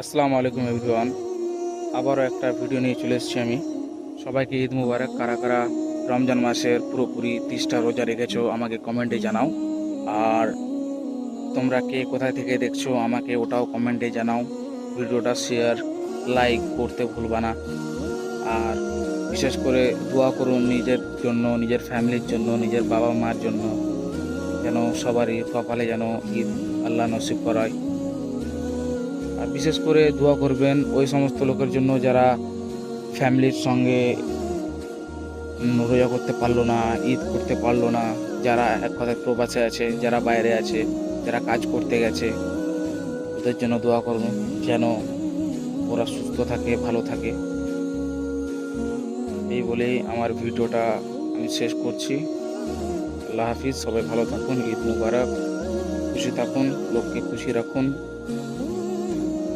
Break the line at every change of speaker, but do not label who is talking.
আসসালামু আলাইকুম এভরিওয়ান। আবারও একটা ভিডিও নিয়ে চলে এসেছি আমি। সবাইকে ঈদ মুবারক। কারা কারা রমজান মাসের পুরোপুরি 30টা রোজা রেখেছো আমাকে কমেন্টে জানাও। আর তোমরা কে কোথায় থেকে দেখছো আমাকে ওটাও কমেন্টে জানাও। ভিডিওটা শেয়ার লাইক করতে ভুলবা না। আর বিশেষ করে দোয়া করুন নিজের জন্য, নিজের ফ্যামিলির জন্য, নিজের বাবা মার জন্য, যেন সবারই কপালে যেন ঈদ আল্লাহ নসিব করায়। আর বিশেষ করে দোয়া করবেন ওই সমস্ত লোকের জন্য যারা ফ্যামিলির সঙ্গে রোজা করতে পারলো না, ঈদ করতে পারলো না, যারা এক কথায় প্রবাসে আছে, যারা বাইরে আছে, যারা কাজ করতে গেছে, ওদের জন্য দোয়া করুন যেন ওরা সুস্থ থাকে, ভালো থাকে। এই বলেই আমার ভিডিওটা আমি শেষ করছি। আল্লাহ হাফিজ। সবাই ভালো থাকুন। ঈদ মুবারক। খুশি থাকুন, লোককে খুশি রাখুন।